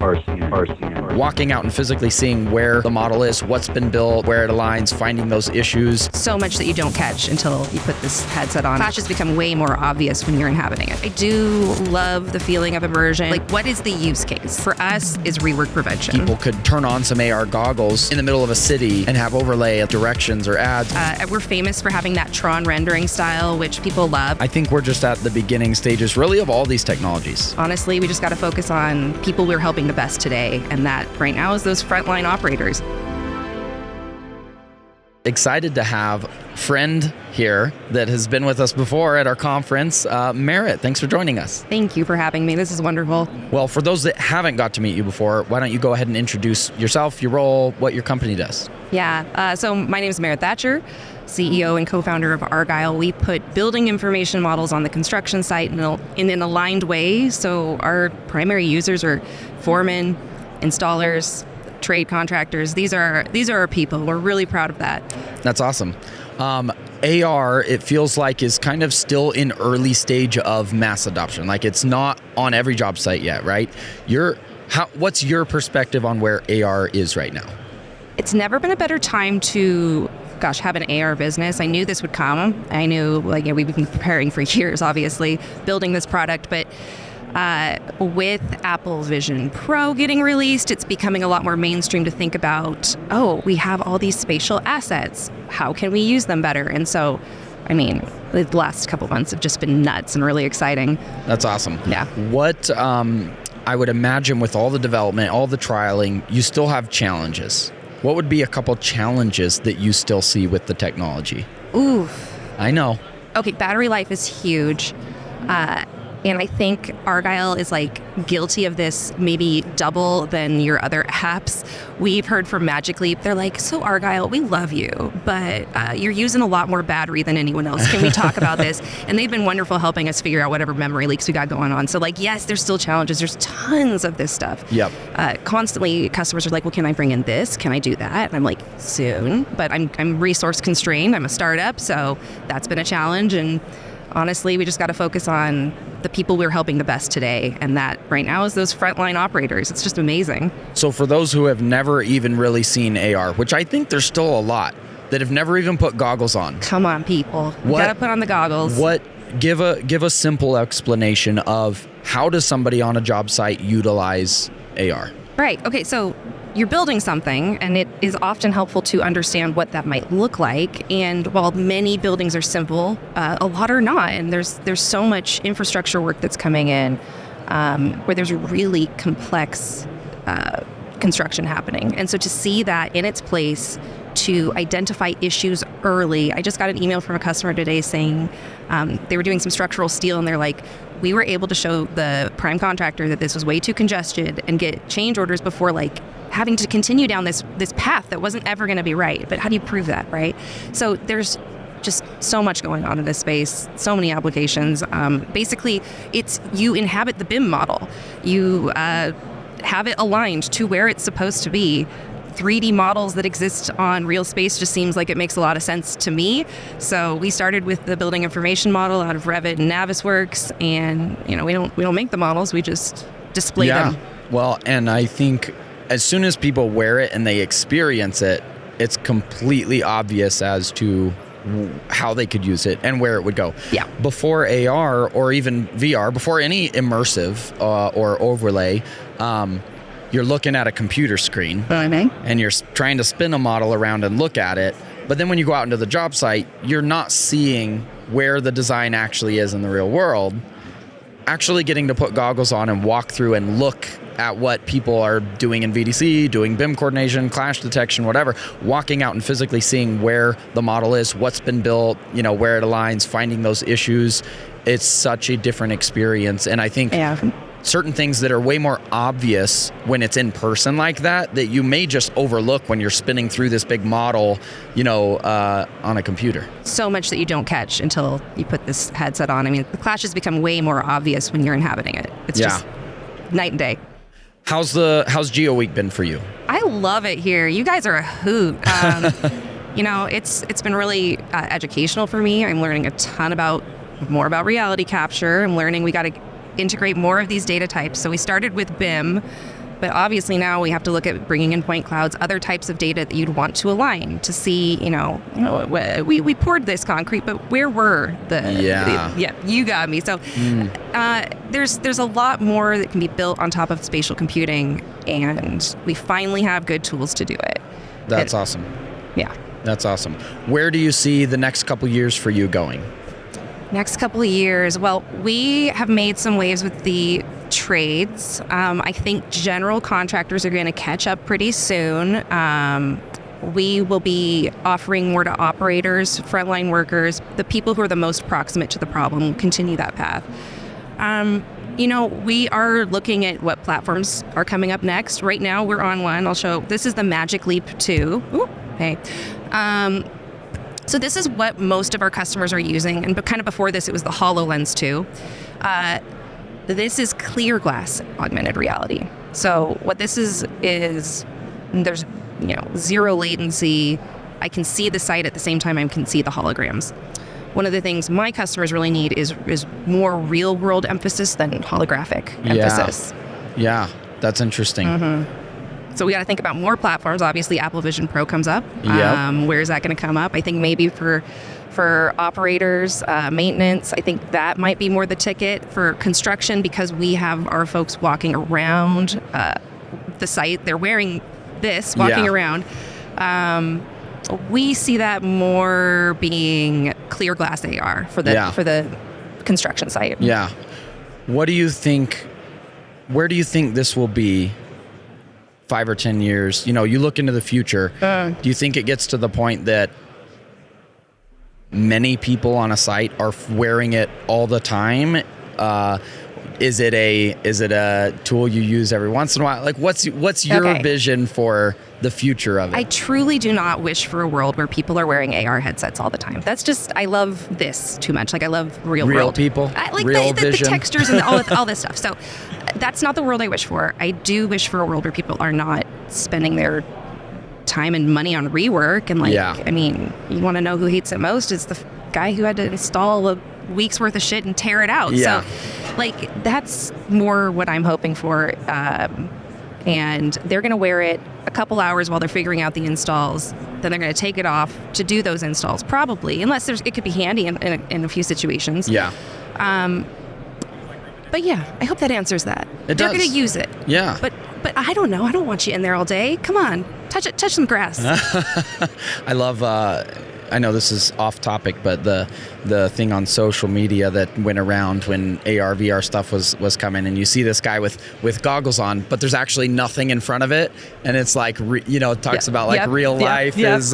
RCN. Walking out and physically seeing where the model is, what's been built, where it aligns, finding those issues. So much that you don't catch until you put this headset on. Clashes become way more obvious when you're inhabiting it. I do love the feeling of immersion. Like, what is the use case? For us is rework prevention. People could turn on some AR goggles in the middle of a city and have overlay of directions or ads. We're famous for having that Tron rendering style, which people love. I think we're just at the beginning stages, really, of all these technologies. Honestly, we just got to focus on people we're helping the best today, and that right now is those frontline operators. Excited to have a friend here that has been with us before at our conference, Maret. Thanks for joining us. Thank you for having me. This is wonderful. Well, for those that haven't got to meet you before, why don't you go ahead and introduce yourself, your role, what your company does? Yeah, so my name is Maret Thatcher, CEO and co-founder of Argyle. We put building information models on the construction site in an aligned way. So our primary users are foremen, installers, trade contractors. These are our people. We're really proud of that. That's awesome. AR, it feels like, is kind of still in early stage of mass adoption. Like, it's not on every job site yet, right? What's your perspective on where AR is right now? It's never been a better time to have an AR business. I knew this would come. I knew, we've been preparing for years, obviously, building this product, but with Apple Vision Pro getting released, it's becoming a lot more mainstream to think about, we have all these spatial assets. How can we use them better? And so, the last couple months have just been nuts and really exciting. That's awesome. Yeah. What, I would imagine with all the development, all the trialing, you still have challenges. What would be a couple challenges that you still see with the technology? Oof. I know. Okay, battery life is huge. And I think Argyle is guilty of this, maybe double than your other apps. We've heard from Magic Leap, they're like, so Argyle, we love you, but you're using a lot more battery than anyone else. Can we talk about this? And they've been wonderful helping us figure out whatever memory leaks we got going on. So yes, there's still challenges. There's tons of this stuff. Yep. Constantly customers are like, well, can I bring in this? Can I do that? And I'm like, soon. But I'm resource constrained. I'm a startup, so that's been a challenge. And honestly, we just got to focus on the people we're helping the best today, and that right now is those frontline operators. It's just amazing. So for those who have never even really seen AR, which I think there's still a lot that have never even put goggles on. Come on, people. You got to put on the goggles. Give a simple explanation of how does somebody on a job site utilize AR? Right. Okay, so you're building something, and it is often helpful to understand what that might look like. And while many buildings are simple, a lot are not. And there's so much infrastructure work that's coming in where there's really complex construction happening. And so to see that in its place, to identify issues early. I just got an email from a customer today saying they were doing some structural steel, and they're like, we were able to show the prime contractor that this was way too congested and get change orders before having to continue down this path that wasn't ever going to be right. But how do you prove that, right? So there's just so much going on in this space, so many applications. Basically, it's you inhabit the BIM model. You have it aligned to where it's supposed to be. 3D models that exist on real space just seems like it makes a lot of sense to me. So we started with the building information model out of Revit and Navisworks, and we don't make the models, we just display them. Well, and I think as soon as people wear it and they experience it, it's completely obvious as to how they could use it and where it would go. Yeah. Before AR or even VR, before any immersive or overlay, you're looking at a computer screen and you're trying to spin a model around and look at it. But then when you go out into the job site, you're not seeing where the design actually is in the real world. Actually getting to put goggles on and walk through and look at what people are doing in VDC, doing BIM coordination, clash detection, whatever, walking out and physically seeing where the model is, what's been built, where it aligns, finding those issues. It's such a different experience. And I think certain things that are way more obvious when it's in person like that you may just overlook when you're spinning through this big model, on a computer. So much that you don't catch until you put this headset on. The clashes become way more obvious when you're inhabiting it. It's just night and day. How's GeoWeek been for you? I love it here. You guys are a hoot. It's been really educational for me. I'm learning a ton more about reality capture. I'm learning we got to integrate more of these data types. So we started with BIM, But obviously now we have to look at bringing in point clouds, other types of data that you'd want to align to see, we poured this concrete, but where were you got me. So there's a lot more that can be built on top of spatial computing, and we finally have good tools to do it. That's awesome. Yeah. That's awesome. Where do you see the next couple years for you going? Next couple of years, well, we have made some waves with the trades. I think general contractors are going to catch up pretty soon. We will be offering more to operators, frontline workers, the people who are the most proximate to the problem. We'll continue that path. We are looking at what platforms are coming up next. Right now, we're on one. I'll show. This is the Magic Leap 2. Ooh, hey. So this is what most of our customers are using, and kind of before this, it was the HoloLens 2. This is clear glass augmented reality. So what this is there's zero latency. I can see the site at the same time I can see the holograms. One of the things my customers really need is more real world emphasis than holographic emphasis. Yeah, that's interesting. Mm-hmm. So we got to think about more platforms. Obviously, Apple Vision Pro comes up. Yep. Where is that going to come up? I think maybe for operators, maintenance, I think that might be more the ticket. For construction, because we have our folks walking around the site. They're wearing this, walking around. We see that more being clear glass AR for the construction site. Yeah. What do you think? Where do you think this will be 5 or 10 years? You look into the future. Do you think it gets to the point that many people on a site are wearing it all the time? Is it a tool you use every once in a while? Like, what's your vision for the future of it? I truly do not wish for a world where people are wearing AR headsets all the time. That's just, I love this too much. Like, I love real world people. I like real the vision. textures and all this stuff. So that's not the world I wish for. I do wish for a world where people are not spending their time and money on rework. And I mean, you want to know who hates it most? It's the guy who had to install a week's worth of shit and tear it out. Yeah. So that's more what I'm hoping for. And they're going to wear it a couple hours while they're figuring out the installs. Then they're going to take it off to do those installs, probably, unless it could be handy in a few situations. Yeah. But yeah, I hope that answers that. They're going to use it. Yeah. But I don't know. I don't want you in there all day. Come on, touch some grass. I love. I know this is off topic, but the thing on social media that went around when AR VR stuff was coming, and you see this guy with goggles on, but there's actually nothing in front of it, and it's like it talks about like real life is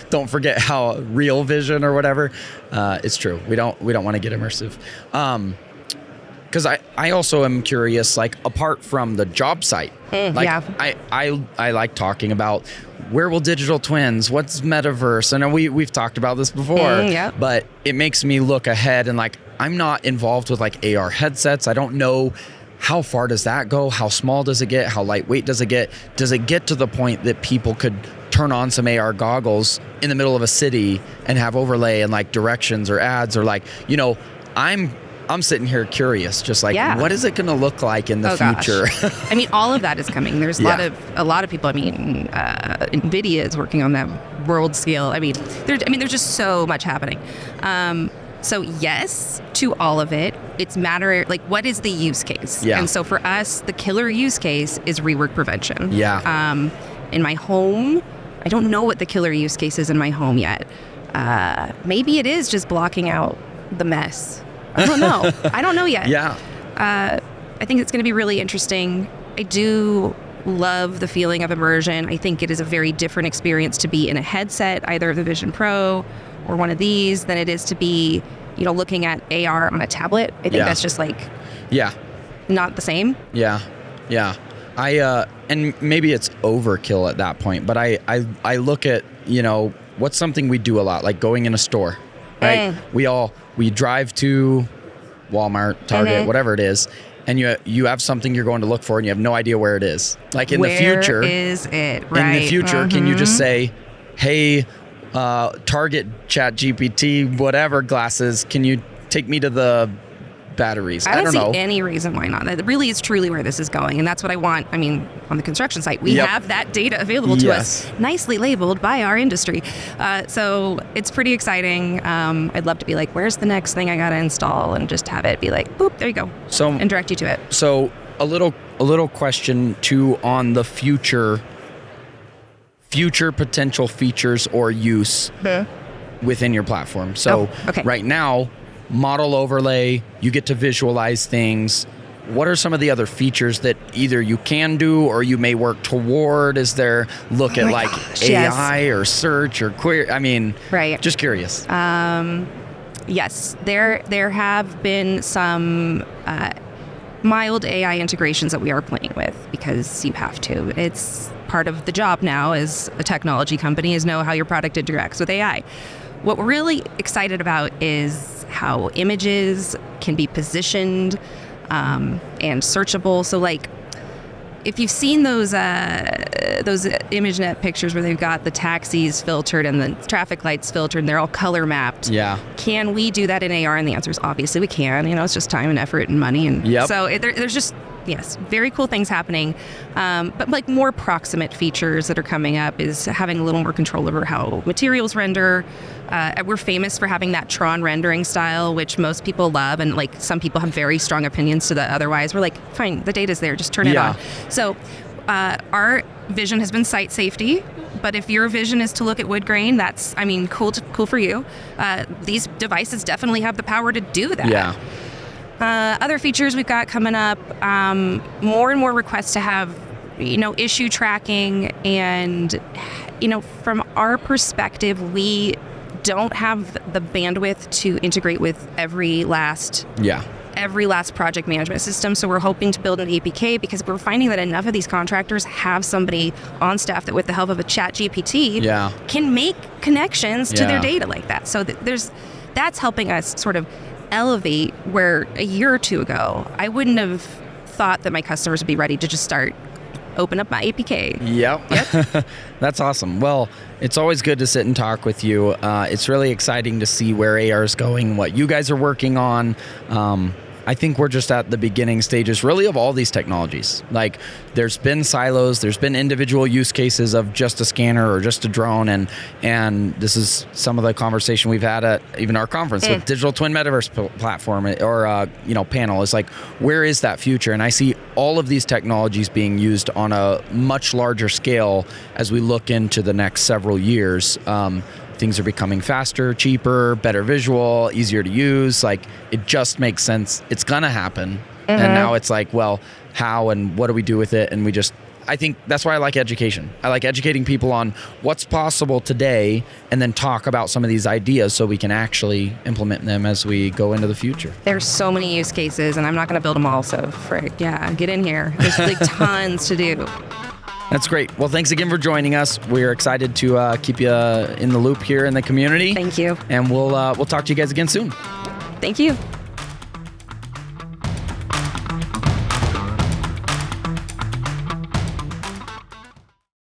don't forget how real vision or whatever. It's true. We don't want to get immersive. Because I also am curious, like, apart from the job site, I like talking about where will digital twins, what's metaverse? I know we've talked about this before, but it makes me look ahead, and like, I'm not involved with like AR headsets. I don't know how far does that go? How small does it get? How lightweight does it get? Does it get to the point that people could turn on some AR goggles in the middle of a city and have overlay and like directions or ads, or like, I'm sitting here curious, just like, what is it going to look like in the future? I mean, all of that is coming. There's a lot of people. I mean, NVIDIA is working on that world scale. I mean, there's just so much happening. So yes, to all of it. It's matter, like, what is the use case? Yeah. And so for us, the killer use case is rework prevention. Yeah. In my home, I don't know what the killer use case is in my home yet. Maybe it is just blocking out the mess. I don't know. I don't know yet. Yeah. I think it's going to be really interesting. I do love the feeling of immersion. I think it is a very different experience to be in a headset, either the Vision Pro or one of these, than it is to be, looking at AR on a tablet. I think that's just like, not the same. Yeah. Yeah. And maybe it's overkill at that point, but I look at, what's something we do a lot, like going in a store, right? We drive to Walmart, Target, whatever it is, and you have something you're going to look for, and you have no idea where it is. Like in the future, where is it? Right. In the future, can you just say, "Hey, Target Chat GPT, whatever glasses, can you take me to the batteries. I don't know. see any reason why not. That really is truly where this is going. And that's what I want. I mean, on the construction site, we have that data available to us, nicely labeled by our industry. So it's pretty exciting. I'd love to be like, where's the next thing I got to install? And just have it be like, boop, there you go. So, and direct you to it. So a little question too on the future potential features or use within your platform. So right now, model overlay, you get to visualize things. What are some of the other features that either you can do or you may work toward? Is there look at like AI or search or query? I mean, just curious. Yes, there have been some mild AI integrations that we are playing with because you have to. It's part of the job now as a technology company is know how your product interacts with AI. What we're really excited about is how images can be positioned and searchable. So like if you've seen those ImageNet pictures where they've got the taxis filtered and the traffic lights filtered and they're all color mapped. Yeah. Can we do that in AR? And the answer is obviously we can. It's just time and effort and money. And so there's just, very cool things happening. But like more proximate features that are coming up is having a little more control over how materials render. We're famous for having that Tron rendering style, which most people love. And like some people have very strong opinions to the otherwise. We're like, fine, the data's there, just turn it on. So our vision has been site safety. But if your vision is to look at wood grain, that's, cool for you. These devices definitely have the power to do that. Yeah. Other features we've got coming up, more and more requests to have, issue tracking. And, from our perspective, we don't have the bandwidth to integrate with every last project management system. So we're hoping to build an APK because we're finding that enough of these contractors have somebody on staff that with the help of a chat GPT can make connections to their data like that. So that's helping us sort of elevate where a year or two ago, I wouldn't have thought that my customers would be ready to just open up my APK. Yep. That's awesome. Well, it's always good to sit and talk with you. It's really exciting to see where AR is going, what you guys are working on. I think we're just at the beginning stages really of all these technologies. Like there's been silos, there's been individual use cases of just a scanner or just a drone. And this is some of the conversation we've had at even our conference with Digital Twin Metaverse platform or, panel is like, where is that future? And I see all of these technologies being used on a much larger scale as we look into the next several years. Things are becoming faster, cheaper, better visual, easier to use. Like it just makes sense. It's gonna happen. And now it's like, well, how and what do we do with it? And I think that's why I like education. I like educating people on what's possible today and then talk about some of these ideas so we can actually implement them as we go into the future. There's so many use cases and I'm not gonna build them all. So get in here. There's like tons to do. That's great. Well, thanks again for joining us. We're excited to keep you in the loop here in the community. Thank you. And we'll talk to you guys again soon. Thank you.